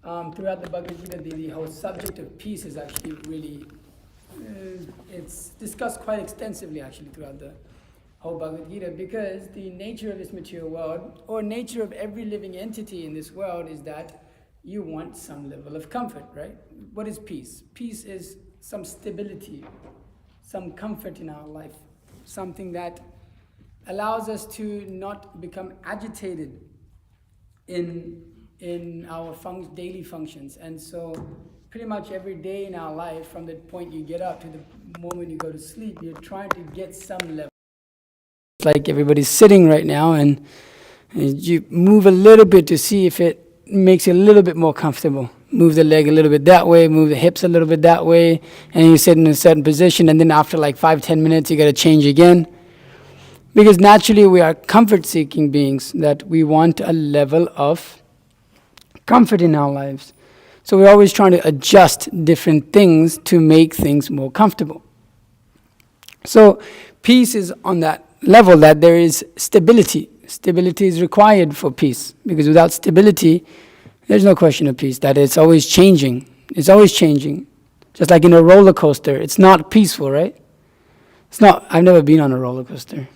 throughout the Bhagavad Gita, the whole subject of peace is actually really, it's discussed quite extensively actually throughout the whole Bhagavad Gita, because the nature of this material world, or nature of every living entity in this world, is that you want some level of comfort, right? What is peace? Peace is some stability, some comfort in our life, something that allows us to not become agitated in our daily functions. And so pretty much every day in our life, from the point you get up to the moment you go to sleep, you're trying to get some level. It's like everybody's sitting right now, and you move a little bit to see if it makes you a little bit more comfortable. Move the leg a little bit that way, move the hips a little bit that way, and you sit in a certain position, and then after like 5-10 minutes you got to change again. Because naturally we are comfort-seeking beings, that we want a level of comfort in our lives. So we're always trying to adjust different things to make things more comfortable. So peace is on that level, that there is stability. Stability is required for peace, because without stability, there's no question of peace, that it's always changing. It's always changing. Just like in a roller coaster, it's not peaceful, right? It's not. I've never been on a roller coaster,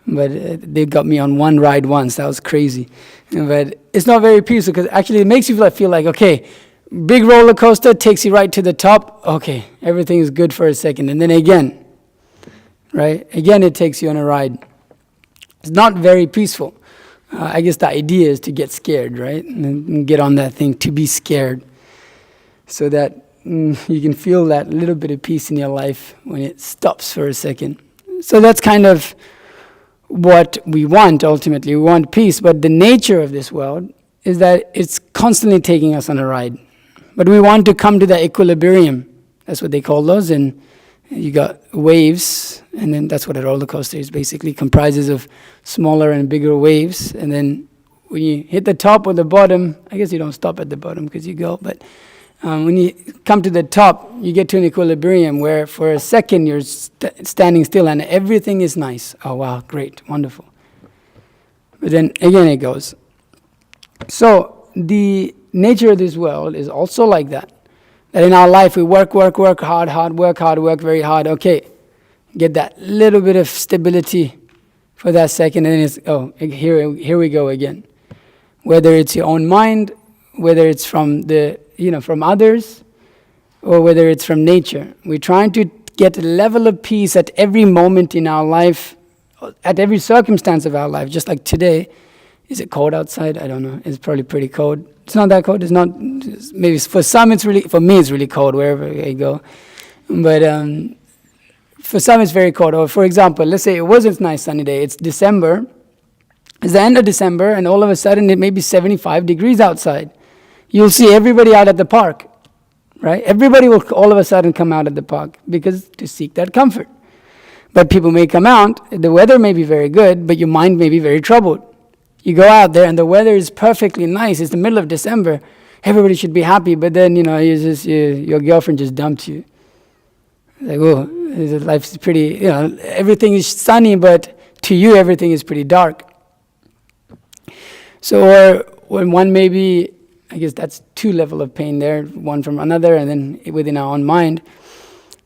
but they got me on one ride once. That was crazy. But it's not very peaceful, because actually it makes you feel like, okay, big roller coaster takes you right to the top. Okay, everything is good for a second. And then again, right? Again, it takes you on a ride. It's not very peaceful. I guess the idea is to get scared, right? And get on that thing, to be scared. So that you can feel that little bit of peace in your life when it stops for a second. So that's kind of what we want ultimately. We want peace, but the nature of this world is that it's constantly taking us on a ride. But we want to come to that equilibrium. That's what they call those. And you got waves, and then that's what a roller coaster is basically, comprises of smaller and bigger waves. And then when you hit the top or the bottom, I guess you don't stop at the bottom because you go, but when you come to the top, you get to an equilibrium where for a second you're standing still and everything is nice. Oh wow, great, wonderful. But then again it goes. So the nature of this world is also like that. That in our life we work hard, work very hard. Okay, get that little bit of stability for that second, and then it's, here we go again. Whether it's your own mind, whether it's from from others, or whether it's from nature. We're trying to get a level of peace at every moment in our life, at every circumstance of our life, just like today. Is it cold outside? I don't know. It's probably pretty cold. It's not that cold. It's not. Maybe for some for me it's really cold wherever I go. But for some it's very cold. Or for example, let's say it was a nice sunny day. It's December. It's the end of December, and all of a sudden it may be 75 degrees outside. You'll see everybody out at the park, right? Everybody will all of a sudden come out at the park because to seek that comfort. But people may come out. The weather may be very good, but your mind may be very troubled. You go out there and the weather is perfectly nice. It's the middle of December. Everybody should be happy. But then, your girlfriend just dumped you. Like, oh, life's pretty, everything is sunny, but to you, everything is pretty dark. So, or when one may be, I guess that's two levels of pain there, one from another and then within our own mind.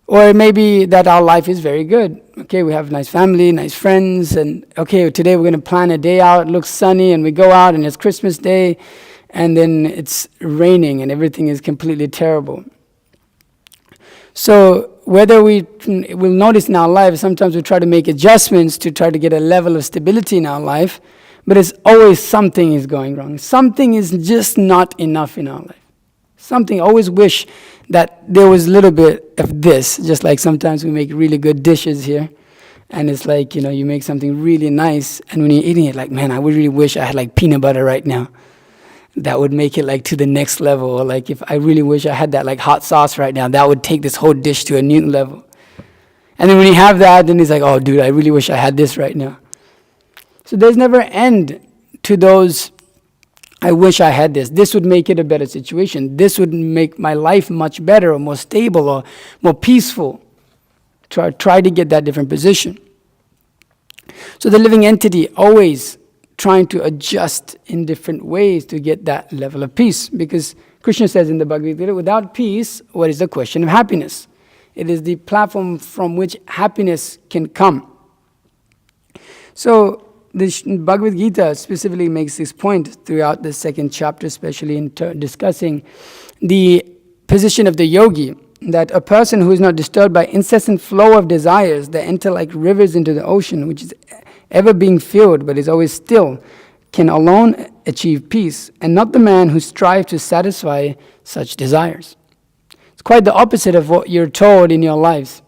Or it may be that our life is very good. Okay, we have a nice family, nice friends, and okay, today we're going to plan a day out, it looks sunny, and we go out and it's Christmas Day, and then it's raining and everything is completely terrible. So whether we'll notice in our life, sometimes we try to make adjustments to try to get a level of stability in our life, but it's always something is going wrong. Something is just not enough in our life. Something, I always wish that there was a little bit of this, just like sometimes we make really good dishes here, and it's like, you make something really nice, and when you're eating it, like, man, I would really wish I had like peanut butter right now. That would make it like to the next level. Or like if I really wish I had that like hot sauce right now, that would take this whole dish to a new level. And then when you have that, then it's like, oh dude, I really wish I had this right now. So there's never end to those, I wish I had this. This would make it a better situation. This would make my life much better or more stable or more peaceful. Try to get that different position. So the living entity always trying to adjust in different ways to get that level of peace, because Krishna says in the Bhagavad Gita, without peace, what is the question of happiness? It is the platform from which happiness can come. So the Bhagavad Gita specifically makes this point throughout the second chapter, especially in discussing the position of the yogi, that a person who is not disturbed by incessant flow of desires that enter like rivers into the ocean, which is ever being filled but is always still, can alone achieve peace, and not the man who strives to satisfy such desires. It's quite the opposite of what you're told in your lives.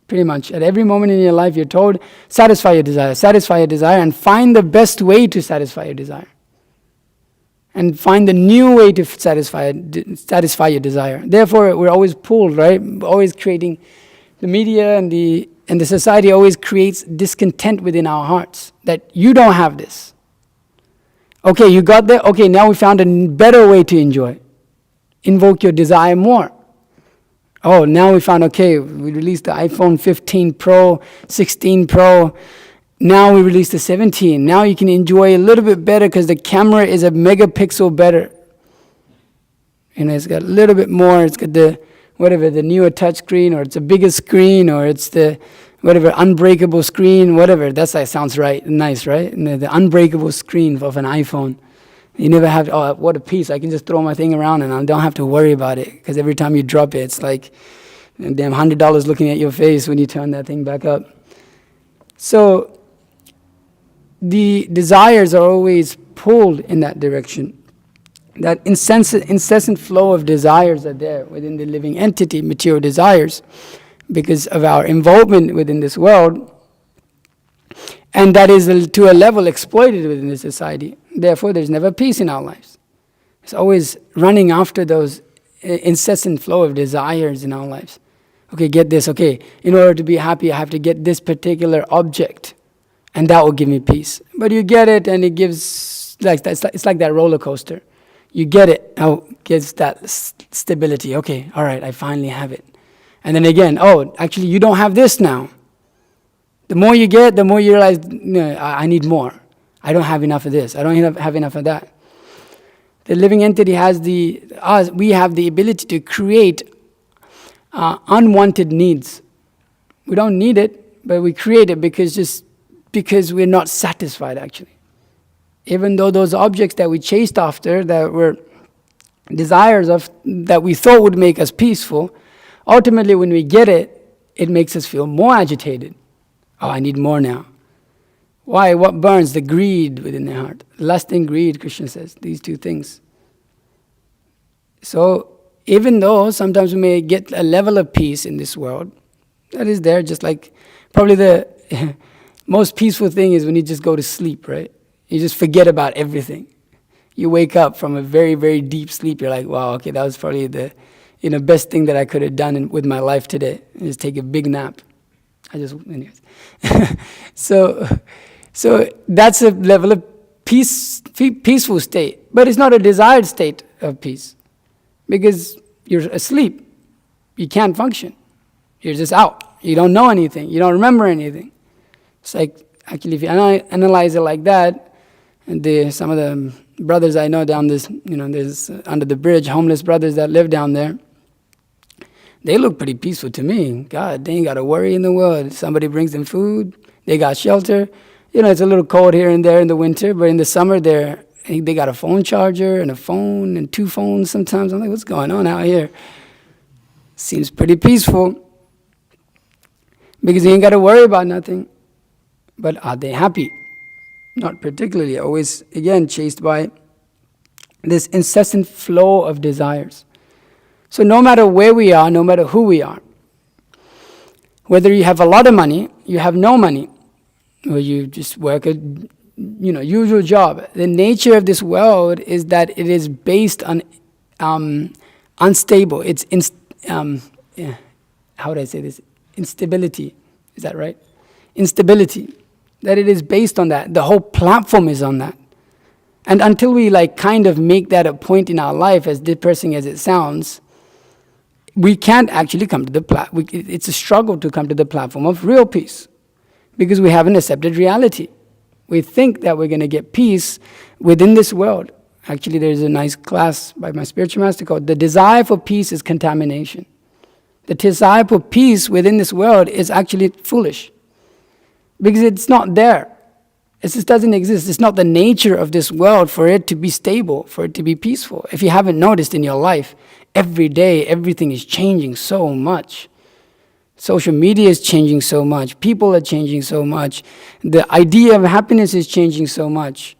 Pretty much at every moment in your life you're told, satisfy your desire, and find the best way to satisfy your desire. And find the new way to satisfy your desire. Therefore, we're always pulled, right? Always creating, the media and the society always creates discontent within our hearts, that you don't have this. Okay, you got there. Okay, now we found a better way to enjoy. Invoke your desire more. Oh, now we found, okay, we released the iPhone 15 Pro, 16 Pro. Now we released the 17. Now you can enjoy a little bit better because the camera is a megapixel better. It's got a little bit more. It's got the newer touch screen, or it's a bigger screen, or it's the unbreakable screen, whatever. That sounds right, nice, right? And the unbreakable screen of an iPhone. You never have, oh, what a piece. I can just throw my thing around and I don't have to worry about it. Because every time you drop it, it's like a damn $100 looking at your face when you turn that thing back up. So the desires are always pulled in that direction. That incessant flow of desires are there within the living entity, material desires, because of our involvement within this world. And that is to a level exploited within the society. Therefore, there's never peace in our lives. It's always running after those incessant flow of desires in our lives. Okay, get this. Okay, in order to be happy, I have to get this particular object, and that will give me peace. But you get it, and it gives, it's like that roller coaster. You get it, it gives that stability. Okay, all right, I finally have it. And then again, oh, actually, you don't have this now. The more you get, the more you realize, no, I need more. I don't have enough of this. I don't have enough of that. The living entity we have the ability to create unwanted needs. We don't need it, but we create it because we're not satisfied, actually. Even though those objects that we chased after, that were desires of, that we thought would make us peaceful, ultimately when we get it, it makes us feel more agitated. Oh, I need more now. Why? What burns? The greed within the heart. Lust and greed, Krishna says, these two things. So, even though sometimes we may get a level of peace in this world, that is there, just like probably the most peaceful thing is when you just go to sleep, right? You just forget about everything. You wake up from a very, very deep sleep. You're like, wow, okay, that was probably the best thing that I could have done with my life today. And just take a big nap. Anyways. So that's a level of peaceful state. But it's not a desired state of peace. Because you're asleep. You can't function. You're just out. You don't know anything. You don't remember anything. It's like, actually, if you analyze it like that, and some of the brothers I know down this, there's under the bridge, homeless brothers that live down there, they look pretty peaceful to me. God, they ain't got a worry in the world. Somebody brings them food. They got shelter. It's a little cold here and there in the winter, but in the summer, they got a phone charger and a phone and 2 phones sometimes. I'm like, what's going on out here? Seems pretty peaceful. Because they ain't got to worry about nothing. But are they happy? Not particularly. Always, again, chased by this incessant flow of desires. So no matter where we are, no matter who we are, whether you have a lot of money, you have no money, or you just work a usual job, the nature of this world is that it is based on unstable. It's how would I say this? Instability. Is that right? Instability. That it is based on that. The whole platform is on that. And until we kind of make that a point in our life, as depressing as it sounds, we can't actually come to the platform. It's a struggle to come to the platform of real peace, because we haven't accepted reality. We think that we're going to get peace within this world, Actually, there's a nice class by my spiritual master called "The Desire for Peace is Contamination." The desire for peace within this world is actually foolish, because it's not there. It just doesn't exist. It's not the nature of this world for it to be stable, for it to be peaceful. If you haven't noticed in your life, every day everything is changing so much. Social media is changing so much. People are changing so much. The idea of happiness is changing so much.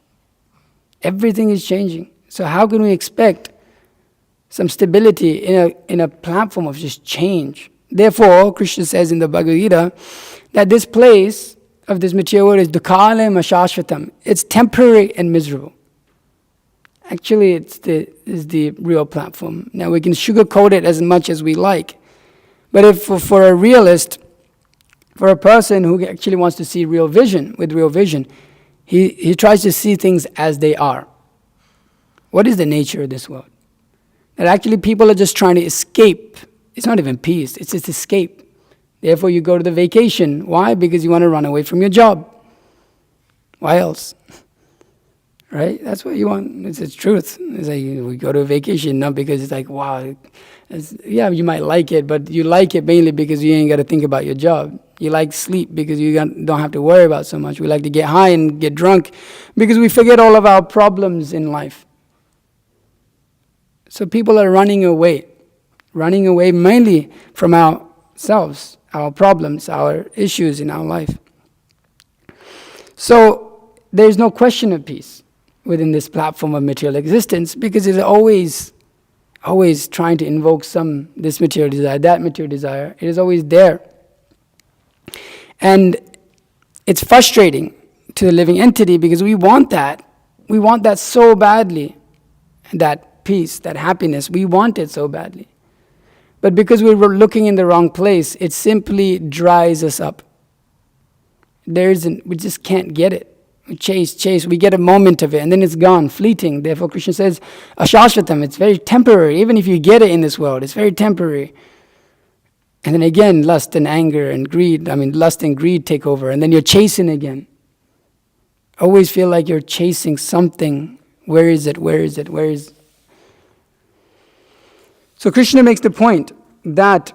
Everything is changing. So how can we expect some stability in a platform of just change? Therefore, Krishna says in the Bhagavad Gita that this place of this material world is dukhalam ashashvatam. It's temporary and miserable. Actually, it's the real platform. Now we can sugarcoat it as much as we like, but if for a realist, for a person who actually wants to see real vision, with real vision, he tries to see things as they are. What is the nature of this world? That actually people are just trying to escape. It's not even peace, it's just escape. Therefore you go to the vacation. Why? Because you want to run away from your job. Why else? Right? That's what you want. It's the truth. It's like we go to a vacation, not because it's like, wow. Yeah, you might like it, but you like it mainly because you ain't got to think about your job. You like sleep because you don't have to worry about so much. We like to get high and get drunk because we forget all of our problems in life. So people are running away mainly from ourselves, our problems, our issues in our life. So there's no question of peace within this platform of material existence, because it's always trying to invoke this material desire, that material desire. It is always there. And it's frustrating to the living entity because we want that. We want that so badly. That peace, that happiness, we want it so badly. But because we were looking in the wrong place, it simply dries us up. We just can't get it. We chase, we get a moment of it, and then it's gone, fleeting. Therefore, Krishna says, ashashvatam, it's very temporary. Even if you get it in this world, it's very temporary. And then again, lust and anger and greed, lust and greed take over, and then you're chasing again. Always feel like you're chasing something. Where is it? So Krishna makes the point that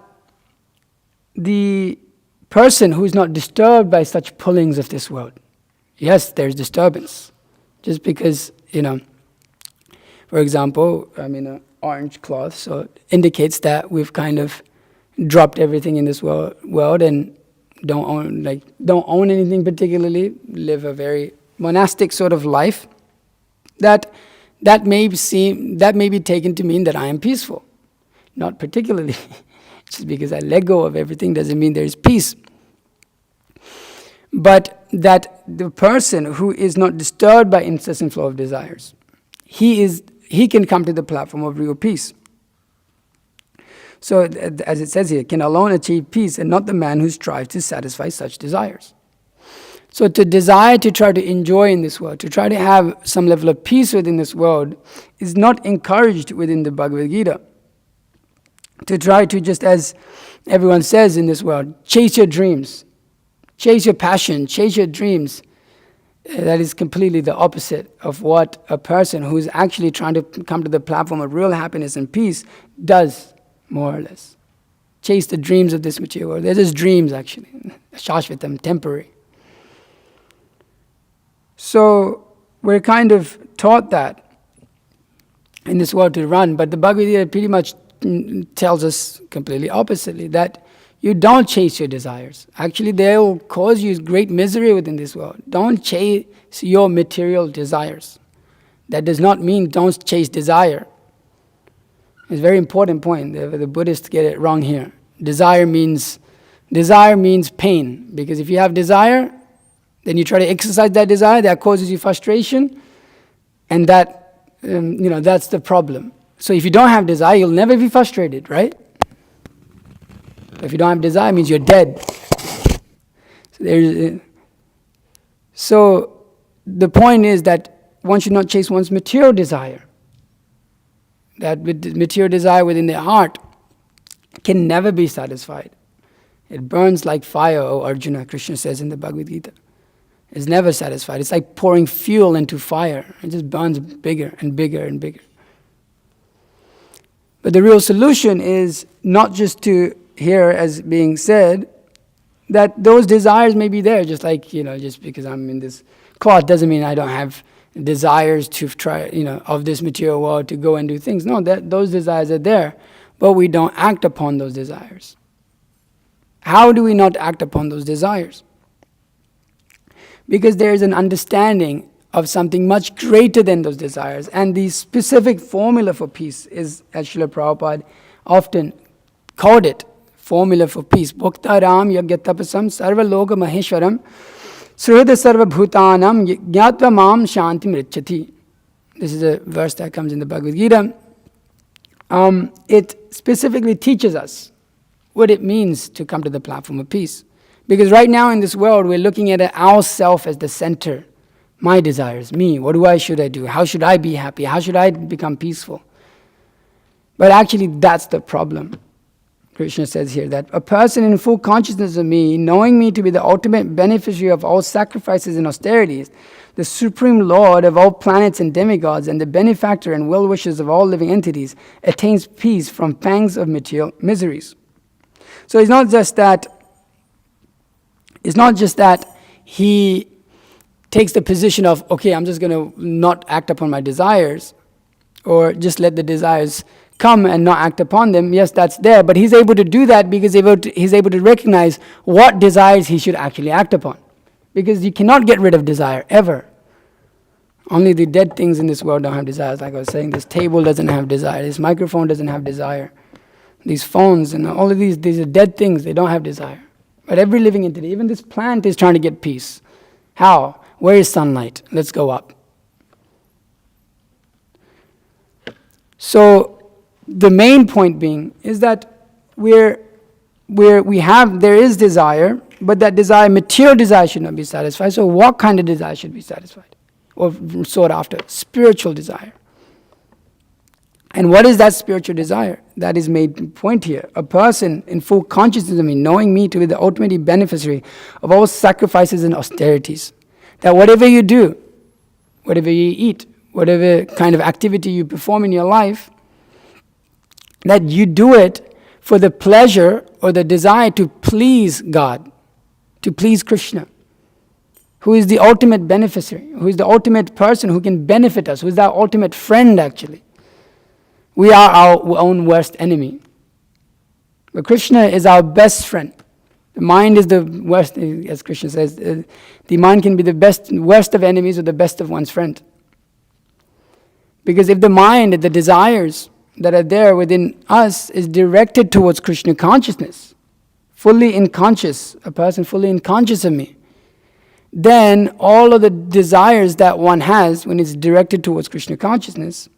the person who is not disturbed by such pullings of this world, yes, there's disturbance. Just because, for example, orange cloth, so it indicates that we've kind of dropped everything in this world and don't own anything particularly, live a very monastic sort of life. That may be taken to mean that I am peaceful. Not particularly. Just because I let go of everything doesn't mean there is peace. But that the person who is not disturbed by incessant flow of desires, he can come to the platform of real peace. So, as it says here, can alone achieve peace, and not the man who strives to satisfy such desires. So to desire to try to enjoy in this world, to try to have some level of peace within this world, is not encouraged within the Bhagavad Gita. To try to, just as everyone says in this world, chase your dreams, chase your passion, chase your dreams. That is completely the opposite of what a person who is actually trying to come to the platform of real happiness and peace does, more or less. Chase the dreams of this material world. They're just dreams, actually. Shashvatam, temporary. So we're kind of taught that in this world to run, but the Bhagavad Gita pretty much tells us completely oppositely, that you don't chase your desires. Actually, they will cause you great misery within this world. Don't chase your material desires. That does not mean don't chase desire. It's a very important point. The Buddhists get it wrong here. Desire means pain, because if you have desire, then you try to exercise that desire, that causes you frustration, and that's the problem. So if you don't have desire, you'll never be frustrated, right? If you don't have desire, it means you're dead. So the point is that one should not chase one's material desire. That material desire within their heart can never be satisfied. It burns like fire, O Arjuna, Krishna says in the Bhagavad Gita. is never satisfied. It's like pouring fuel into fire. It just burns bigger and bigger and bigger. But the real solution is not just to hear, as being said, that those desires may be there, just like, just because I'm in this cloth doesn't mean I don't have desires to try, of this material world to go and do things. No, those desires are there, but we don't act upon those desires. How do we not act upon those desires? Because there is an understanding of something much greater than those desires. And the specific formula for peace is, as Srila Prabhupada often called it, formula for peace. Bhukta Ram Yagyatapasam Sarva Loka Maheshwaram Suhrida Sarva Bhutanam Jnatva Mam Shantim Richati. This is a verse that comes in the Bhagavad Gita. It specifically teaches us what it means to come to the platform of peace. Because right now in this world, we're looking at ourself as the center. My desires, me, should I do? How should I be happy? How should I become peaceful? But actually, that's the problem. Krishna says here that a person in full consciousness of me, knowing me to be the ultimate beneficiary of all sacrifices and austerities, the supreme lord of all planets and demigods, and the benefactor and well-wishers of all living entities, attains peace from pangs of material miseries. So it's not just that he takes the position of, okay, I'm just going to not act upon my desires, or just let the desires come and not act upon them. Yes, that's there, but he's able to do that because he's able to recognize what desires he should actually act upon. Because you cannot get rid of desire, ever. Only the dead things in this world don't have desires. Like I was saying, this table doesn't have desire, this microphone doesn't have desire, these phones and all of these are dead things, they don't have desire. But every living entity, even this plant, is trying to get peace. How? Where is sunlight? Let's go up. So the main point being is that there is desire, but that desire, material desire, should not be satisfied. So what kind of desire should be satisfied or sought after? Spiritual desire. And what is that spiritual desire? That is made point here. A person in full consciousness of me, knowing me to be the ultimate beneficiary of all sacrifices and austerities. That whatever you do, whatever you eat, whatever kind of activity you perform in your life, that you do it for the pleasure or the desire to please God, to please Krishna, who is the ultimate beneficiary, who is the ultimate person who can benefit us, who is our ultimate friend actually. We are our own worst enemy. But Krishna is our best friend. The mind is the worst, as Krishna says, the mind can be the worst of enemies or the best of one's friend. Because if the mind, the desires that are there within us is directed towards Krishna consciousness, fully unconscious, a person fully unconscious of me, then all of the desires that one has when it's directed towards Krishna consciousness,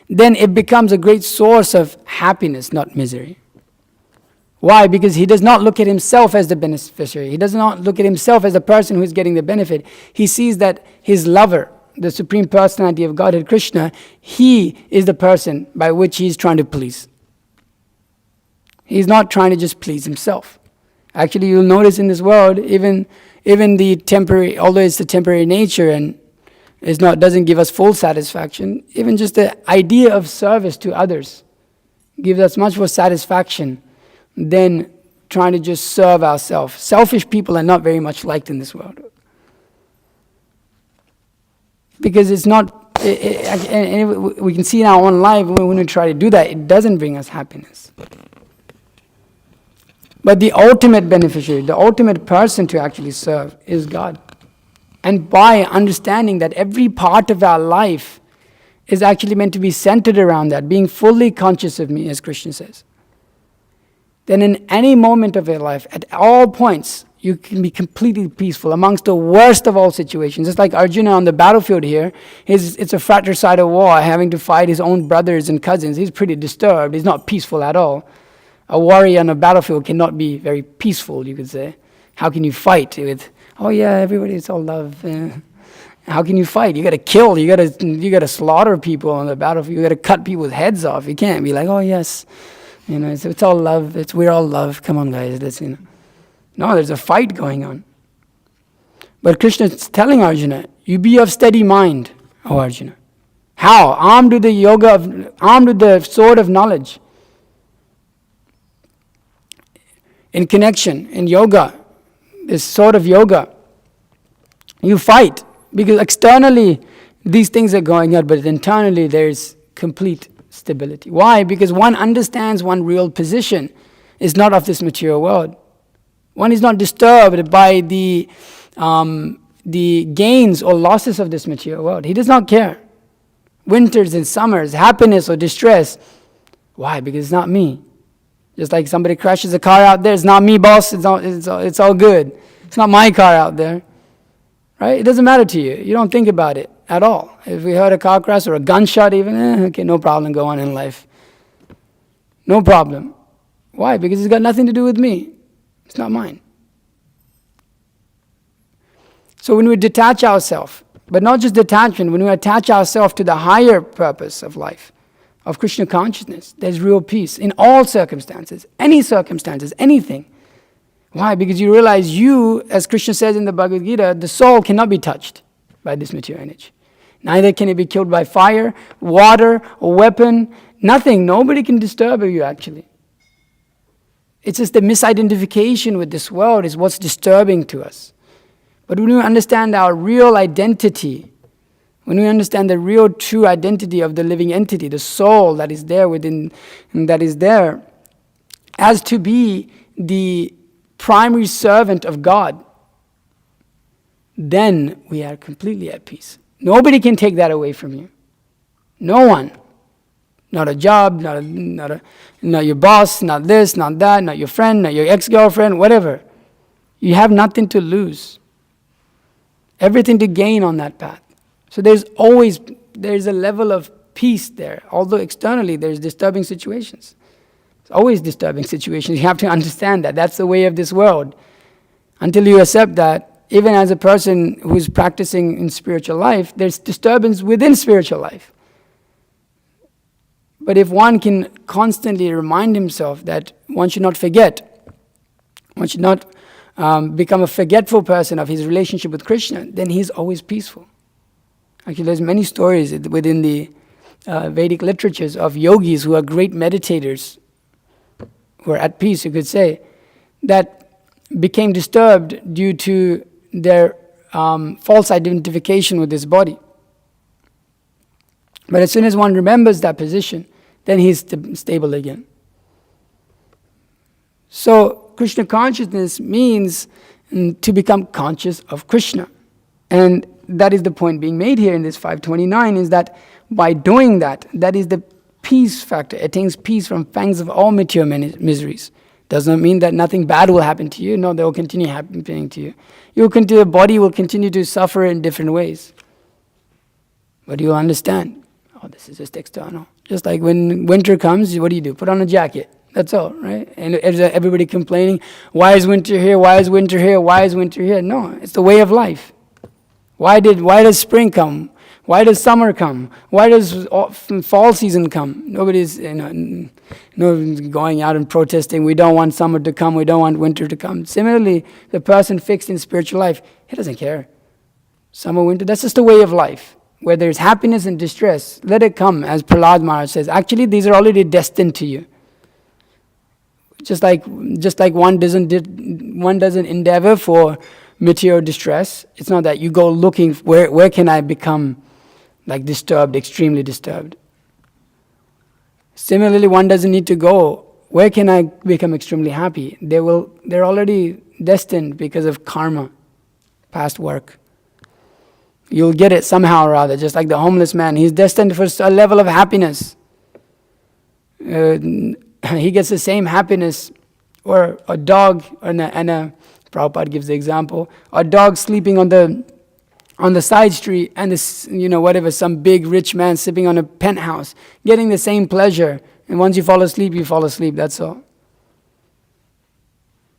then it becomes a great source of happiness, not misery. Why? Because he does not look at himself as the beneficiary. He does not look at himself as the person who is getting the benefit. He sees that his lover, the Supreme Personality of Godhead, Krishna, he is the person by which he is trying to please. He's not trying to just please himself. Actually, you'll notice in this world, even the temporary, although it's the temporary nature and doesn't give us full satisfaction, even just the idea of service to others gives us much more satisfaction than trying to just serve ourselves. Selfish people are not very much liked in this world. Because it's not, and we can see in our own life, when we try to do that, it doesn't bring us happiness. But the ultimate beneficiary, the ultimate person to actually serve is God. And by understanding that every part of our life is actually meant to be centered around that, being fully conscious of me, as Krishna says, then in any moment of your life, at all points, you can be completely peaceful amongst the worst of all situations. Just like Arjuna on the battlefield here, it's a fratricidal war, having to fight his own brothers and cousins. He's pretty disturbed. He's not peaceful at all. A warrior on a battlefield cannot be very peaceful, you could say. How can you fight with, oh yeah, everybody, it's all love. How can you fight? You got to kill. You got to slaughter people on the battlefield. You got to cut people's heads off. You can't be like, oh yes, it's all love. We're all love. Come on, guys. No, there's a fight going on. But Krishna is telling Arjuna, you be of steady mind, O Arjuna. How? Armed with the sword of knowledge. In connection, in yoga, this sword of yoga, you fight. Because externally, these things are going on, but internally there's complete stability. Why? Because one understands one real position is not of this material world. One is not disturbed by the gains or losses of this material world. He does not care. Winters and summers, happiness or distress. Why? Because it's not me. Just like somebody crashes a car out there, it's not me, boss. It's all good. It's not my car out there. Right? It doesn't matter to you. You don't think about it at all. If we heard a car crash or a gunshot even, okay, no problem, go on in life. No problem. Why? Because it's got nothing to do with me. It's not mine. So when we detach ourselves, but not just detachment, when we attach ourselves to the higher purpose of life, of Krishna consciousness, there's real peace in all circumstances, anything. Why? Because you realize you, as Krishna says in the Bhagavad Gita, the soul cannot be touched by this material energy. Neither can it be killed by fire, water, or weapon, nothing. Nobody can disturb you actually. It's just the misidentification with this world is what's disturbing to us. But when we understand our real identity, when we understand the real true identity of the living entity, the soul that is there within, that is there, as to be the primary servant of God, then we are completely at peace. Nobody can take that away from you. No one. Not a job, not your boss, not this, not that, not your friend, not your ex-girlfriend, whatever. You have nothing to lose. Everything to gain on that path. So there's a level of peace there. Although externally there's disturbing situations. It's always disturbing situations. You have to understand that. That's the way of this world. Until you accept that, even as a person who's practicing in spiritual life, there's disturbance within spiritual life. But if one can constantly remind himself that one should not forget, one should not become a forgetful person of his relationship with Krishna, then he's always peaceful. Actually, there's many stories within the Vedic literatures of yogis who are great meditators, who are at peace, you could say, that became disturbed due to their false identification with this body. But as soon as one remembers that position, then he's stable again. So Krishna consciousness means to become conscious of Krishna. And that is the point being made here in this 529, is that by doing that, that is the peace factor. It attains peace from fangs of all material miseries. Does not mean that nothing bad will happen to you. No, they will continue happening to you. Your body will continue to suffer in different ways. But you will understand, oh, this is just external. Just like when winter comes, what do? Put on a jacket. That's all, right? And everybody complaining, why is winter here? Why is winter here? Why is winter here? No, it's the way of life. Why does spring come? Why does summer come? Why does fall season come? Nobody's going out and protesting, we don't want summer to come, we don't want winter to come. Similarly, the person fixed in spiritual life, he doesn't care. Summer, winter, that's just the way of life. Where there's happiness and distress, let it come, as Prahlad Maharaj says. Actually, these are already destined to you. Just like one doesn't endeavor for material distress. It's not that you go looking where can I become like disturbed, extremely disturbed. Similarly, one doesn't need to go, where can I become extremely happy? They're already destined because of karma, past work. You'll get it somehow or other, just like the homeless man. He's destined for a level of happiness. He gets the same happiness, or a dog, and Prabhupada gives the example, a dog sleeping on the side street, and some big rich man sleeping on a penthouse, getting the same pleasure. And once you fall asleep, that's all.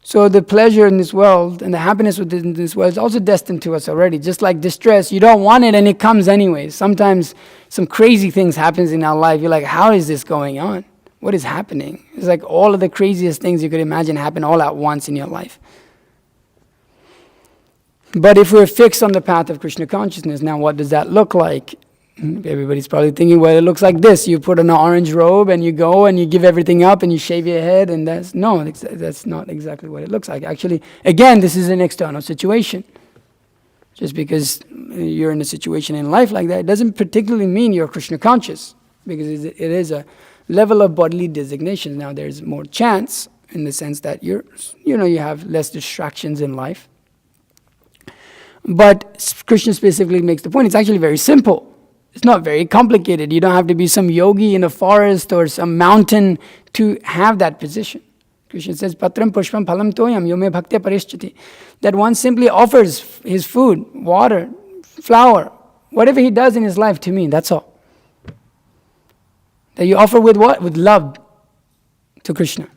So the pleasure in this world and the happiness within this world is also destined to us already. Just like distress, you don't want it and it comes anyways. Sometimes some crazy things happens in our life. You're like, how is this going on? What is happening? It's like all of the craziest things you could imagine happen all at once in your life. But if we're fixed on the path of Krishna consciousness, now what does that look like? Everybody's probably thinking, well, it looks like this. You put on an orange robe and you go and you give everything up and you shave your head, and that's not exactly what it looks like. Actually, again, this is an external situation. Just because you're in a situation in life like that, it doesn't particularly mean you're Krishna conscious, because it is a level of bodily designation. Now there's more chance in the sense that you have less distractions in life. But Krishna specifically makes the point, it's actually very simple. It's not very complicated. You don't have to be some yogi in a forest or some mountain to have that position. Krishna says, Patram pushpam phalam toyam yome bhaktya parishyati. That one simply offers his food, water, flower, whatever he does in his life to me, that's all. That you offer with what? With love to Krishna.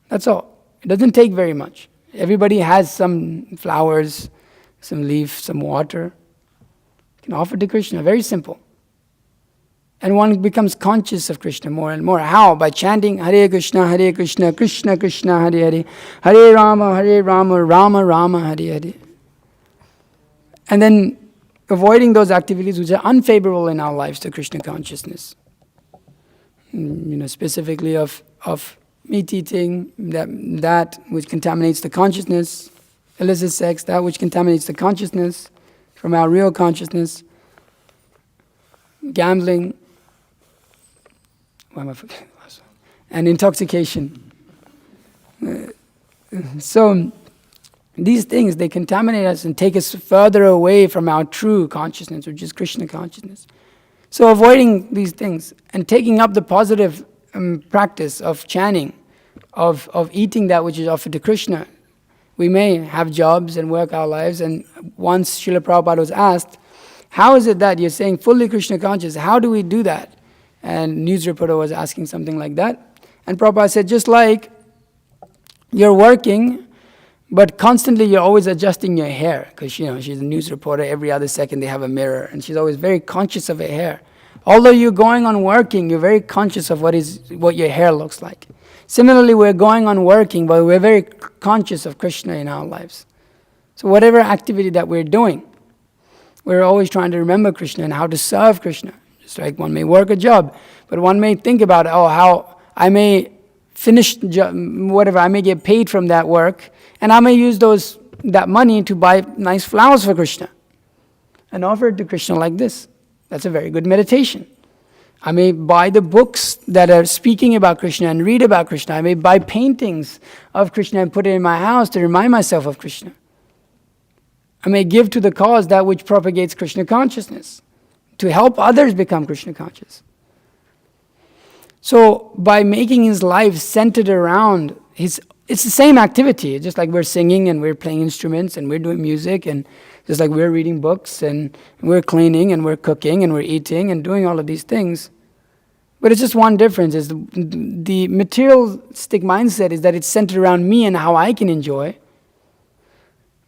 That's all. It doesn't take very much. Everybody has some flowers, some leaf, some water. You can offer to Krishna. Very simple. And one becomes conscious of Krishna more and more. How? By chanting Hare Krishna, Krishna Krishna, Hare Hare, Hare Rama, Rama Rama, Hare Hare. And then avoiding those activities which are unfavorable in our lives to Krishna consciousness. Specifically of meat eating, that which contaminates the consciousness, illicit sex, that which contaminates the consciousness from our real consciousness, gambling, and intoxication. So these things, they contaminate us and take us further away from our true consciousness, which is Krishna consciousness. So avoiding these things and taking up the positive practice of chanting, of eating that which is offered to Krishna. We may have jobs and work our lives, and once Srila Prabhupada was asked, how is it that you're saying fully Krishna conscious? How do we do that? And news reporter was asking something like that. And Prabhupada said, just like you're working, but constantly you're always adjusting your hair, because she's a news reporter, every other second they have a mirror, and she's always very conscious of her hair. Although you're going on working, you're very conscious of what your hair looks like. Similarly, we're going on working, but we're very conscious of Krishna in our lives. So whatever activity that we're doing, we're always trying to remember Krishna and how to serve Krishna. Just like one may work a job, but one may think about, how I may finish whatever, I may get paid from that work, and I may use that money to buy nice flowers for Krishna and offer it to Krishna like this. That's a very good meditation. I may buy the books that are speaking about Krishna and read about Krishna. I may buy paintings of Krishna and put it in my house to remind myself of Krishna. I may give to the cause that which propagates Krishna consciousness, to help others become Krishna conscious. So by making his life centered around it's the same activity, just like we're singing and we're playing instruments and we're doing music, and just like we're reading books and we're cleaning and we're cooking and we're eating and doing all of these things. But it's just one difference, is the materialistic mindset is that it's centered around me and how I can enjoy.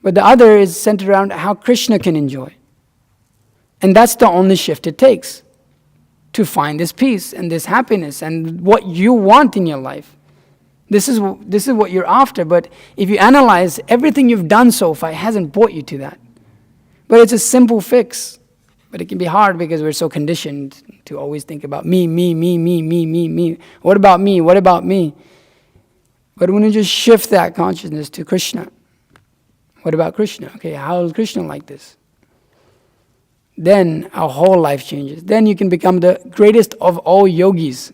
But the other is centered around how Krishna can enjoy. And that's the only shift it takes to find this peace and this happiness and what you want in your life. This is what you're after. But if you analyze, everything you've done so far hasn't brought you to that. But it's a simple fix. But it can be hard because we're so conditioned to always think about me. What about me? What about me? But when you just shift that consciousness to Krishna, what about Krishna? Okay, how is Krishna like this? Then our whole life changes. Then you can become the greatest of all yogis.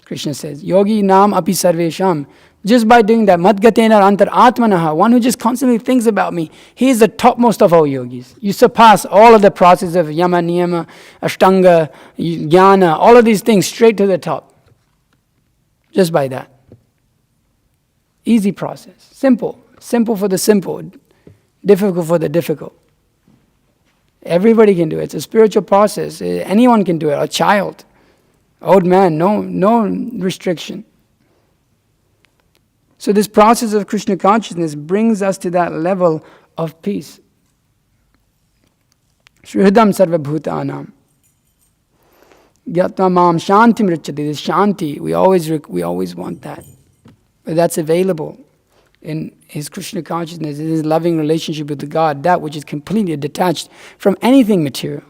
Krishna says, Yogi nam api sarvesham. Just by doing that, madgatena antar atmanaha, one who just constantly thinks about me, he is the topmost of all yogis. You surpass all of the process of yama, niyama, ashtanga, jnana, all of these things straight to the top. Just by that. Easy process. Simple. Simple for the simple. Difficult for the difficult. Everybody can do it. It's a spiritual process. Anyone can do it. A child, old man, no restriction. So this process of Krishna consciousness brings us to that level of peace. Shrihadam sarva bhutanam. Gyatva mam shantim richati. This shanti, we always want that. But that's available. in his Krishna consciousness, in his loving relationship with the God, that which is completely detached from anything material.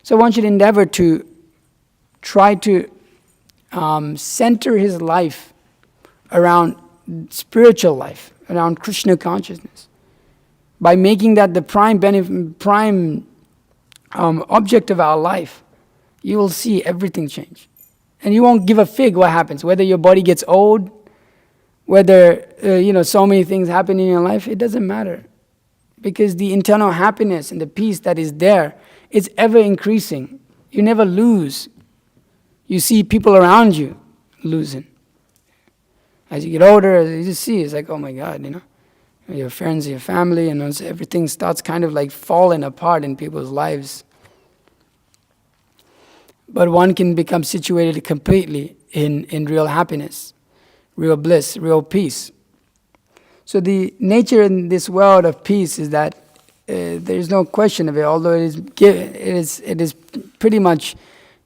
So one should endeavor to try to center his life around spiritual life, around Krishna consciousness. By making that the prime object of our life, you will see everything change. And you won't give a fig what happens, whether your body gets old, whether so many things happen in your life, it doesn't matter. Because the internal happiness and the peace that is there is ever increasing. You never lose. You see people around you losing. As you get older, you just see, it's like, oh my God, your friends, your family, and everything starts kind of like falling apart in people's lives. But one can become situated completely in real happiness, real bliss, real peace. So the nature in this world of peace is that there is no question of it, although it is pretty much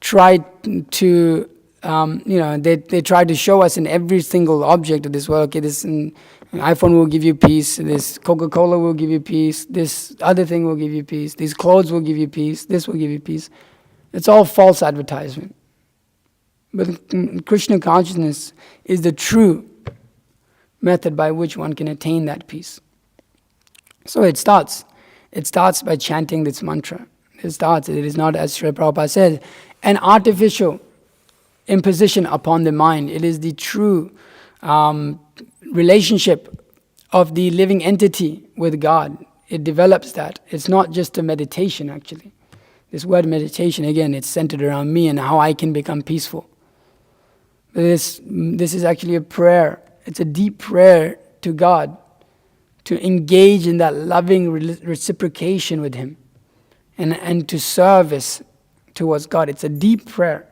tried to, they try to show us in every single object of this world, okay, this iPhone will give you peace, this Coca-Cola will give you peace, this other thing will give you peace, these clothes will give you peace, this will give you peace. It's all false advertisement. But Krishna consciousness is the true method by which one can attain that peace. So it starts by chanting this mantra. It is not, as Srila Prabhupada said, an artificial imposition upon the mind. It is the true relationship of the living entity with God. It develops that. It's not just a meditation, actually. This word meditation, again, it's centered around me and how I can become peaceful. This is actually a prayer. It's a deep prayer to God to engage in that loving reciprocation with Him and to service towards God. It's a deep prayer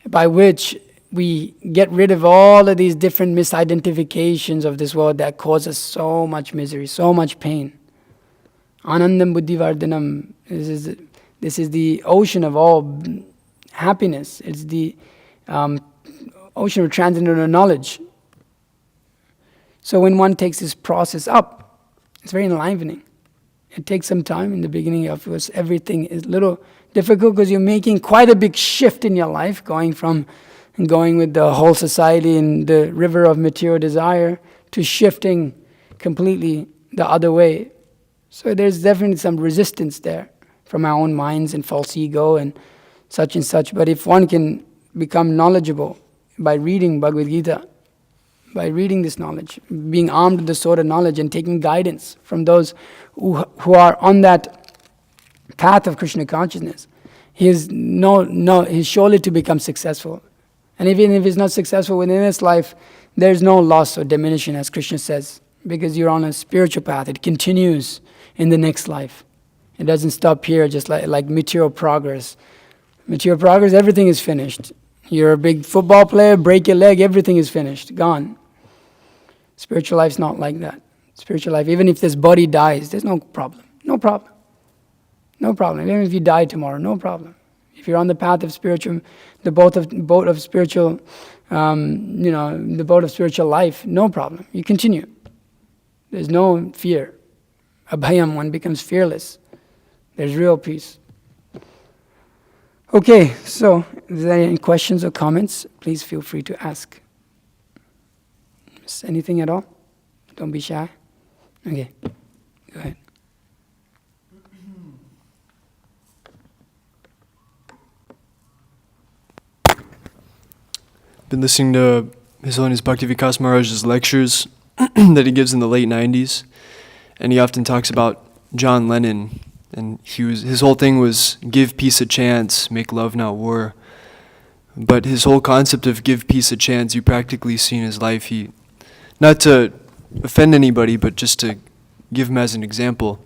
by which we get rid of all of these different misidentifications of this world that cause us so much misery, so much pain. Anandam buddhivardhanam. This is the ocean of all happiness. It's the ocean of transcendental knowledge. So when one takes this process up, it's very enlivening. It takes some time. In the beginning, of course, everything is a little difficult because you're making quite a big shift in your life, going with the whole society in the river of material desire to shifting completely the other way. So there's definitely some resistance there from our own minds and false ego and such. But if one can become knowledgeable by reading Bhagavad Gita, by reading this knowledge, being armed with the sword of knowledge and taking guidance from those who are on that path of Krishna consciousness, he is surely to become successful. And even if he's not successful within this life, there's no loss or diminution, as Krishna says, because you're on a spiritual path. It continues in the next life. It doesn't stop here, just like material progress. Material progress, everything is finished. You're a big football player, break your leg, everything is finished, gone. Spiritual life's not like that. Spiritual life, even if this body dies, there's no problem. No problem. No problem. Even if you die tomorrow, no problem. If you're on the path of spiritual, the boat of spiritual life, no problem. You continue. There's no fear. Abhayam, one becomes fearless. There's real peace. Okay, so if there are any questions or comments, please feel free to ask. Anything at all? Don't be shy. Okay, go ahead. Been listening to His Holiness Bhakti Vikas Maharaj's lectures that he gives in the late 90s, and he often talks about John Lennon, and his whole thing was give peace a chance, make love not war. But his whole concept of give peace a chance, you practically see in his life, not to offend anybody, but just to give him as an example.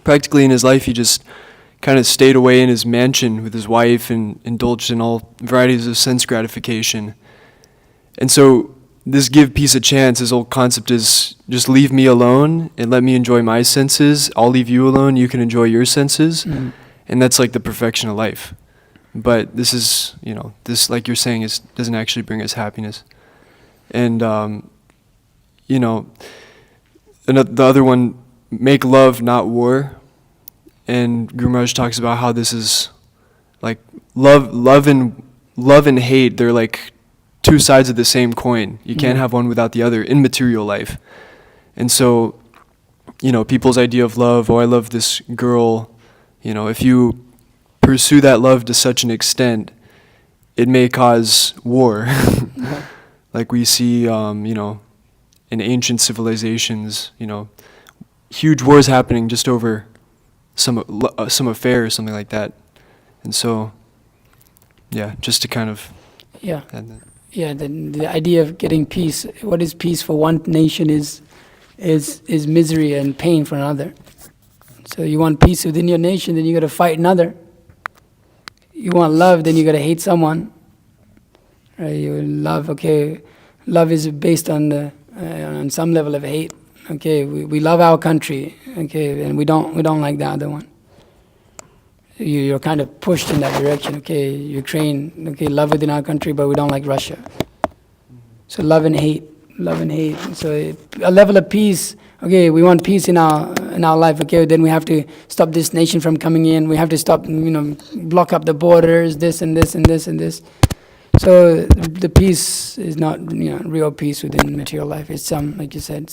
Practically in his life, he just kind of stayed away in his mansion with his wife and indulged in all varieties of sense gratification. And so this give peace a chance, his whole concept is just leave me alone and let me enjoy my senses. I'll leave you alone, you can enjoy your senses. Mm-hmm. And that's like the perfection of life. But this is, this, like you're saying, doesn't actually bring us happiness. And you know, the other one, make love, not war. And Guru Maharaj talks about how this is like love and hate. They're like two sides of the same coin. You can't have one without the other in material life. And so, you know, people's idea of love, oh, I love this girl, you know, if you pursue that love to such an extent, it may cause war. Like we see, you know, in ancient civilizations, you know, huge wars happening just over some affair or something like that. And so, yeah, just to kind of Yeah. add that. Yeah, the idea of getting peace. What is peace for one nation is misery and pain for another. So you want peace within your nation, then you got to fight another. You want love, then you got to hate someone. Right? You love. Okay, love is based on some level of hate. Okay, we love our country. Okay, and we don't like the other one. You're kind of pushed in that direction. Okay, Ukraine. Okay, love within our country, but we don't like Russia. So love and hate. So a level of peace. Okay, we want peace in our life. Okay, then we have to stop this nation from coming in. We have to stop, block up the borders. This and this and this and this. So the peace is not, real peace within material life. It's like you said,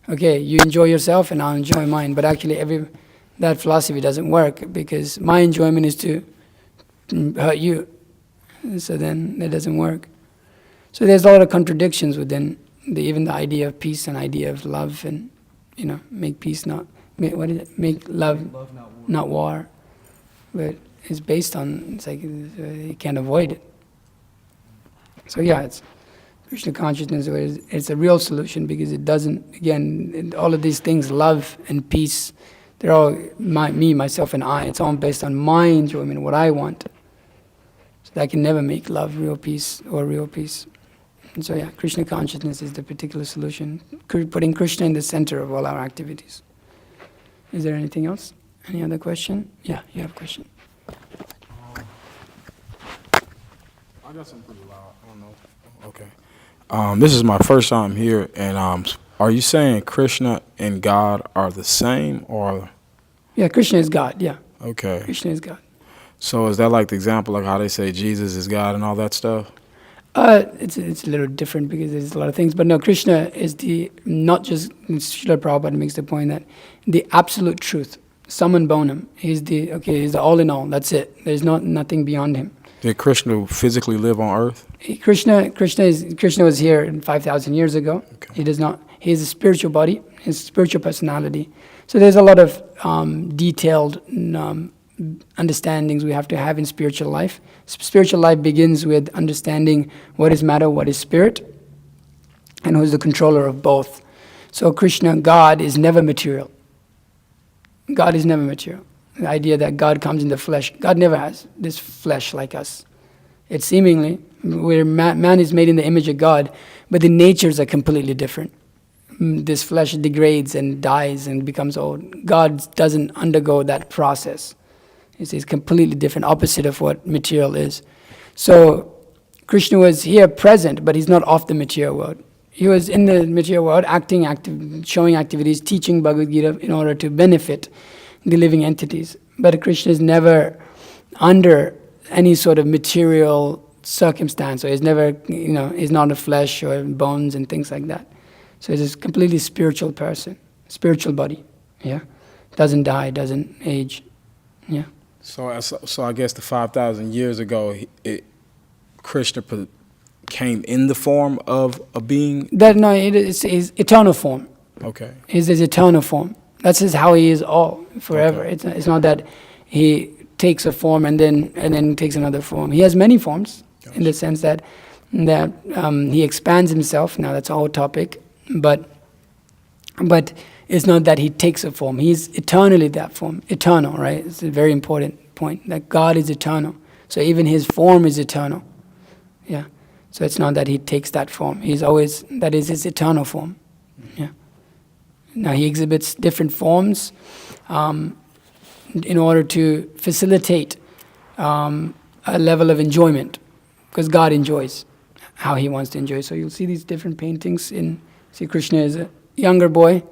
okay, you enjoy yourself and I'll enjoy mine. But actually, that philosophy doesn't work because my enjoyment is to hurt you. So then it doesn't work. So there's a lot of contradictions within even the idea of peace and idea of love, and make peace make love not war. But it's based on, it's like you can't avoid it. So yeah, it's Krishna consciousness. It's a real solution because it doesn't. Again, all of these things, love and peace, they're all me, myself, and I. It's all based on my enjoyment, what I want. So that can never make love real peace or real peace. And so yeah, Krishna consciousness is the particular solution. Putting Krishna in the center of all our activities. Is there anything else? Any other question? Yeah, you have a question. I got something pretty loud. I don't know. Okay. This is my first time here, and are you saying Krishna and God are the same, or? Yeah, Krishna is God. Yeah. Okay. Krishna is God. So is that like the example, like how they say Jesus is God and all that stuff? It's a little different because there's a lot of things, but no, Krishna is not just, Srila Prabhupada makes the point that the absolute truth, Saman Bonam, he's the all in all, that's it. There's nothing beyond him. Did Krishna physically live on earth? Krishna was here 5,000 years ago. Okay. He does not, he has a spiritual body, his spiritual personality. So there's a lot of detailed understandings we have to have in spiritual life. Spiritual life begins with understanding what is matter, what is spirit, and who is the controller of both. So Krishna, God, is never material. God is never material. The idea that God comes in the flesh, God never has this flesh like us. It's seemingly, where man is made in the image of God, but the natures are completely different. This flesh degrades and dies and becomes old. God doesn't undergo that process. It's completely different, opposite of what material is. So Krishna was here present, but he's not off the material world. He was in the material world, showing activities, teaching Bhagavad Gita in order to benefit the living entities. But Krishna is never under any sort of material circumstance, or he's never, he's not a flesh or bones and things like that. So he's a completely spiritual person, spiritual body, yeah? Doesn't die, doesn't age, yeah? So I guess the 5,000 years ago, Krishna came in the form of a being? It's his eternal form. Okay. It's his eternal form. That's just how he is all, forever. Okay. It's not that he takes a form and then takes another form. He has many forms, gotcha, in the sense that he expands himself. Now that's a whole topic, but it's not that he takes a form. He's eternally that form. Eternal, right? It's a very important point, that God is eternal. So even his form is eternal. Yeah. So it's not that he takes that form. That is his eternal form. Yeah. Now he exhibits different forms in order to facilitate a level of enjoyment, because God enjoys how he wants to enjoy. So you'll see these different paintings in See, Krishna is a younger boy,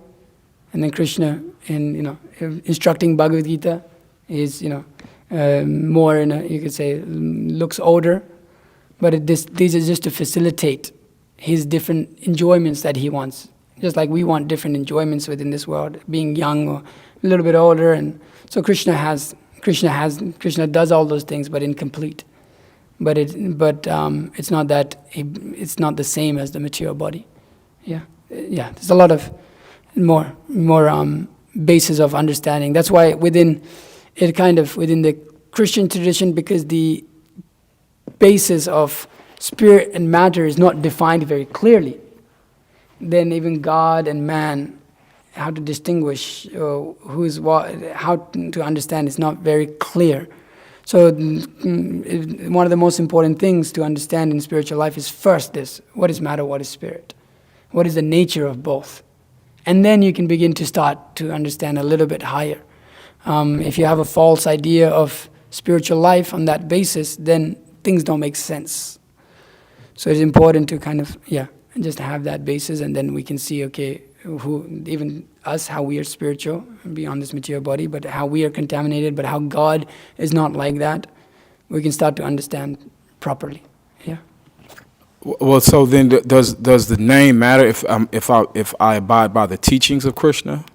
and then Krishna, instructing Bhagavad Gita, is more you could say looks older, but these are just to facilitate his different enjoyments that he wants. Just like we want different enjoyments within this world, being young or a little bit older, and so Krishna does all those things, but incomplete. But it's not that it's not the same as the material body. Yeah. There's a lot of more basis of understanding. That's why within the Christian tradition, because the basis of spirit and matter is not defined very clearly, then even God and man, how to distinguish who's what, how to understand is not very clear. So one of the most important things to understand in spiritual life is first this: what is matter, what is spirit? What is the nature of both? And then you can begin to start to understand a little bit higher. If you have a false idea of spiritual life on that basis, then things don't make sense. So it's important to just have that basis, and then we can see, okay, even us, how we are spiritual beyond this material body, but how we are contaminated, but how God is not like that. We can start to understand properly. Yeah. Well, so then does the name matter if I abide by the teachings of Krishna?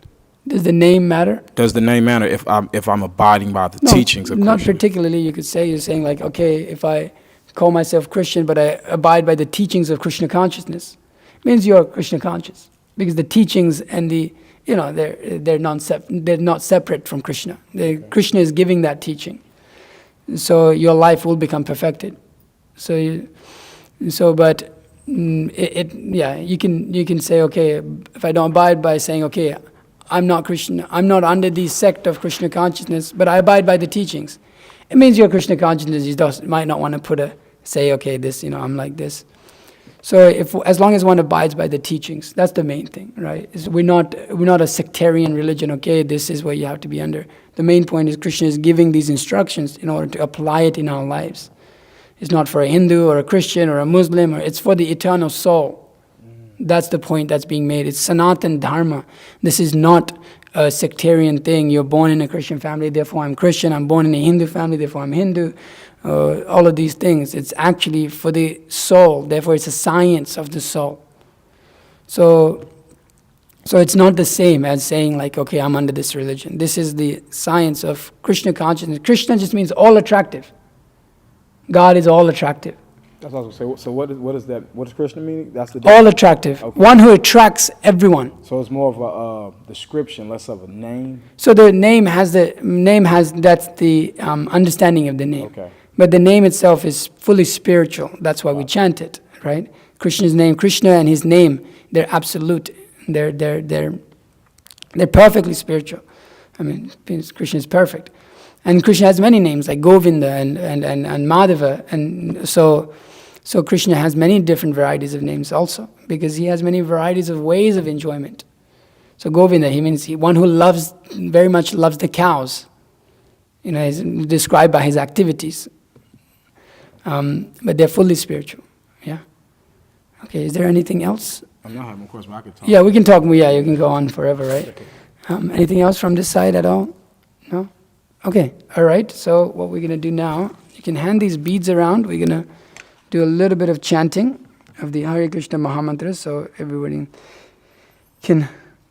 Does the name matter? Does the name matter if I'm abiding by the teachings of Krishna? Not particularly. You could say, you're saying like, okay, if I call myself Christian, but I abide by the teachings of Krishna consciousness, it means you're Krishna conscious, because the teachings and they're not separate from Krishna. Krishna is giving that teaching, so your life will become perfected. You can say, okay, if I don't abide by saying, okay, I'm not Krishna, I'm not under the sect of Krishna consciousness, but I abide by the teachings, it means your Krishna consciousness. You might not want to say, okay, this, I'm like this. So as long as one abides by the teachings, that's the main thing, right? We're not a sectarian religion. Okay, this is what you have to be under. The main point is Krishna is giving these instructions in order to apply it in our lives. It's not for a Hindu or a Christian or a Muslim, it's for the eternal soul. That's the point that's being made. It's Sanatan Dharma. This is not a sectarian thing. You're born in a Christian family, therefore I'm Christian. I'm born in a Hindu family, therefore I'm Hindu. All of these things. It's actually for the soul. Therefore, it's a science of the soul. So it's not the same as saying like, okay, I'm under this religion. This is the science of Krishna consciousness. Krishna just means all attractive. God is all attractive. That's what I was going to say. So what is that? What does Krishna mean? That's the all attractive. Okay. One who attracts everyone. So it's more of a description, less of a name. So the name has that's the understanding of the name. Okay. But the name itself is fully spiritual. That's why we chant it, right? Krishna's name, Krishna and his name, they're absolute. They're perfectly spiritual. I mean, Krishna is perfect. And Krishna has many names like Govinda and Madhava. And so Krishna has many different varieties of names also, because he has many varieties of ways of enjoyment. So Govinda, he means one who very much loves the cows. He's described by his activities. But they're fully spiritual. Yeah. Okay, is there anything else? I'm not having a question, but I can talk. Yeah, we can talk. Yeah, you can go on forever, right? Okay. Anything else from this side at all? No? Okay, all right. So what we're going to do now, you can hand these beads around. We're going to do a little bit of chanting of the Hare Krishna Mahamantra, so everybody can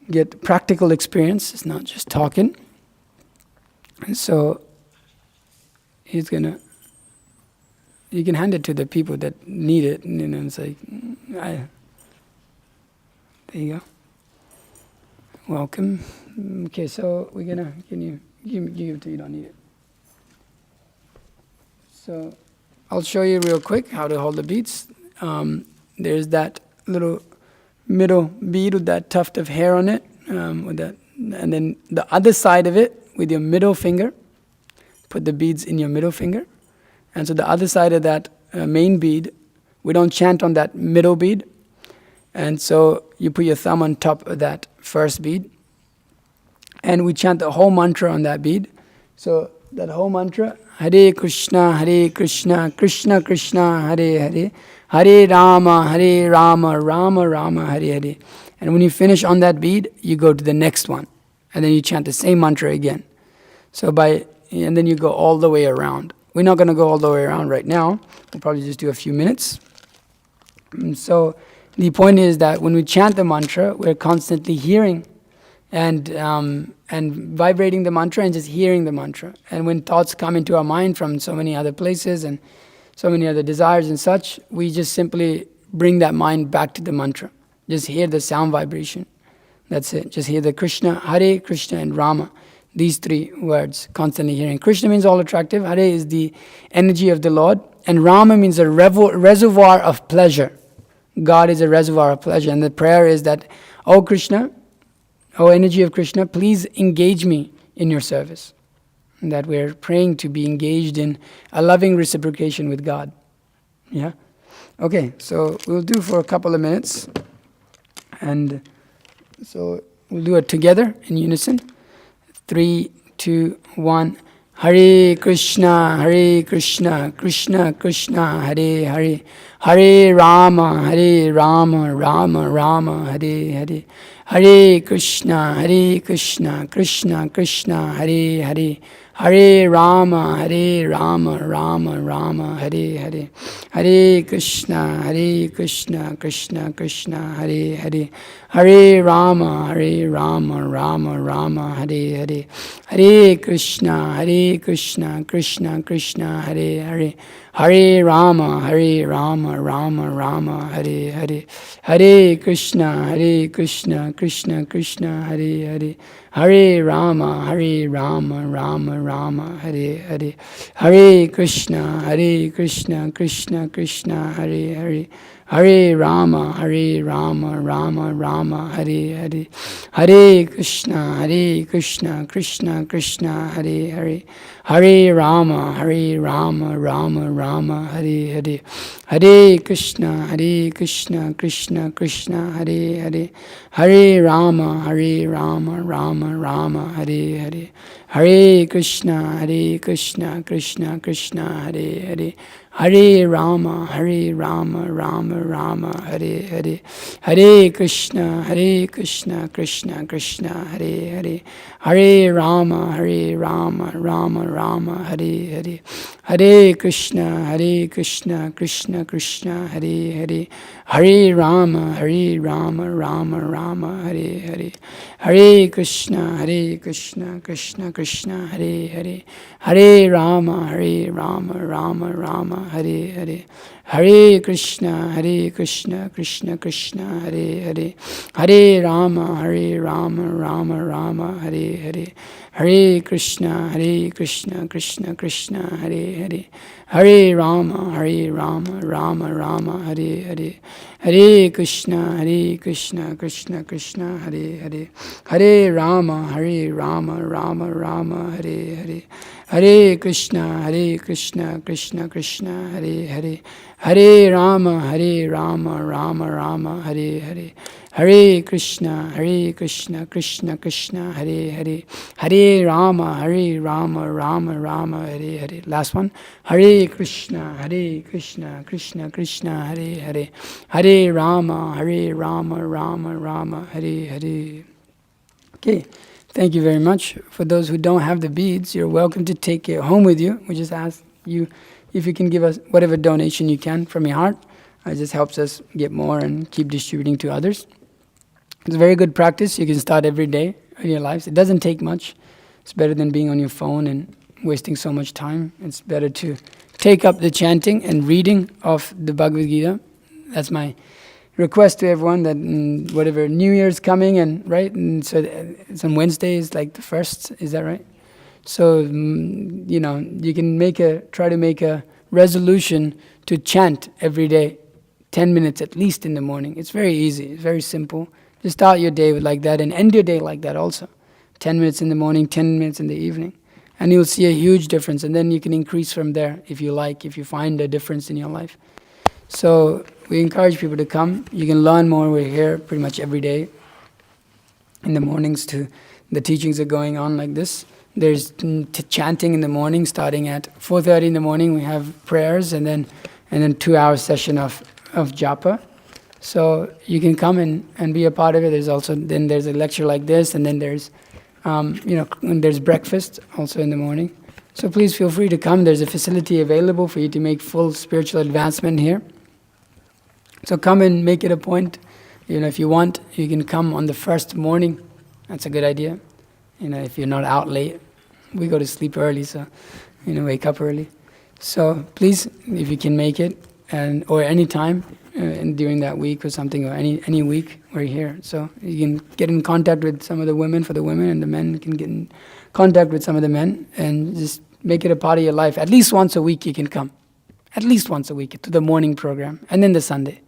get practical experience. It's not just talking. And so he's going to... You can hand it to the people that need it, and it's like, there you go. Welcome. Okay, so can you give it to you, don't need it. So I'll show you real quick how to hold the beads. There's that little middle bead with that tuft of hair on it, and then the other side of it with your middle finger. Put the beads in your middle finger. And so the other side of that main bead, we don't chant on that middle bead. And so you put your thumb on top of that first bead. And we chant the whole mantra on that bead. So that whole mantra, Hare Krishna, Krishna Krishna, Hare Hare, Hare Rama, Rama Rama, Hare Hare. And when you finish on that bead, you go to the next one. And then you chant the same mantra again. And then you go all the way around. We're not going to go all the way around right now. We'll probably just do a few minutes. So the point is that when we chant the mantra, we're constantly hearing and vibrating the mantra and just hearing the mantra. And when thoughts come into our mind from so many other places and so many other desires and such, we just simply bring that mind back to the mantra. Just hear the sound vibration. That's it. Just hear the Krishna, Hare, Krishna, and Rama. These three words, constantly hearing. Krishna means all attractive. Hare is the energy of the Lord. And Rama means a reservoir of pleasure. God is a reservoir of pleasure. And the prayer is that, oh Krishna, oh energy of Krishna, please engage me in your service. And that we're praying to be engaged in a loving reciprocation with God. Yeah? Okay, so we'll do for a couple of minutes. And so we'll do it together in unison. 3, 2, 1. Hare Krishna, Krishna Krishna, Hare Hare, Hare Rama, Rama Rama, Hare Hare, Hare Krishna, Krishna Krishna, Hare Hare, Hare Rama, Rama Hare Hare, Hare Krishna, Krishna Krishna, Hare Hare, Hare Rama, Rama Hare Hare, Hare Krishna, Krishna Krishna, Hare Hare, Hare Rama, Rama Hare Hare, Hare Krishna, Krishna Krishna, Hare Hare, Hare Rama, Rama Hare Hare, Hare Krishna, Krishna Krishna, Hare Hare, Hare Rama, Rama Hare Hare, Hare Krishna, Krishna Krishna, Hare Hare, Hare Rama, Rama Hare Hare, Hare Krishna, Krishna Krishna, Hare Hare, Hare Rama, Rama Hare Hare, Hare Krishna, Krishna Krishna, Hare Hare, Hare Rama, Rama Hare Hare, Hare Krishna, Krishna Krishna, Hare Hare, Hare Rama, Rama Hare Hare, Hare Krishna, Krishna Krishna, Hare Hare, Hare Rama, Rama Hare Hare, Hare Krishna, Krishna Krishna, Hare Hare, Hare Rama, Rama Hare Hare, Hare Krishna, Krishna Krishna, Hare Hare, Hare Rama, Rama Hare Hare, Hare Krishna, Krishna Krishna, Hare Hare, Hare Rama, Rama Hare Hare, Hare Krishna, Krishna Krishna, Hare Hare, Hare Rama, Rama Hare Hare, Hare Krishna, Krishna Krishna, Hare Hare, Hare Rama, Rama Hare Hare, Hare Krishna, Krishna Krishna, Hare Hare, Hare Rama, Rama Hare Hare. Last one. Hare Krishna, Krishna Krishna, Hare Hare, Hare Rama, Rama Hare Hare. Okay. Thank you very much. For those who don't have the beads, you're welcome to take it home with you. We just ask you if you can give us whatever donation you can from your heart. It just helps us get more and keep distributing to others. It's a very good practice. You can start every day in your lives. It doesn't take much. It's better than being on your phone and wasting so much time. It's better to take up the chanting and reading of the Bhagavad Gita. That's my request to everyone, that whatever New Year's coming, and right, and so it's on Wednesdays, like the 1st, is that right? So you can try to make a resolution to chant every day, 10 minutes at least in the morning. It's very easy. It's very simple. Just start your day with like that and end your day like that also. 10 minutes in the morning, 10 minutes in the evening. And you'll see a huge difference. And then you can increase from there if you find a difference in your life. So we encourage people to come. You can learn more. We're here pretty much every day in the mornings. The teachings are going on like this. There's chanting in the morning, starting at 4:30 in the morning. We have prayers, and then 2-hour session of japa. So you can come and be a part of it. Then there's a lecture like this, and then there's, and there's breakfast also in the morning. So please feel free to come. There's a facility available for you to make full spiritual advancement here. So come and make it a point. If you want, you can come on the first morning. That's a good idea. If you're not out late. We go to sleep early, so, wake up early. So please, if you can make it, or any time during that week or something, or any week, we're here. So you can get in contact with some of the women for the women, and the men can get in contact with some of the men, and just make it a part of your life. At least once a week you can come. At least once a week to the morning program, and then the Sunday.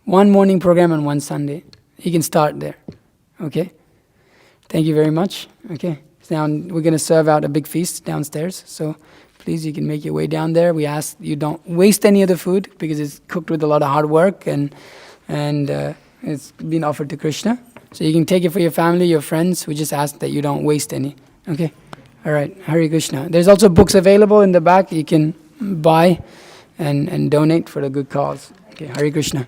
One morning program and one Sunday. You can start there. Okay? Thank you very much. Okay? Now we're going to serve out a big feast downstairs. So please, you can make your way down there. We ask you don't waste any of the food because it's cooked with a lot of hard work and it's been offered to Krishna. So you can take it for your family, your friends. We just ask that you don't waste any. Okay? All right. Hare Krishna. There's also books available in the back you can buy and donate for the good cause. Okay. Hare Krishna.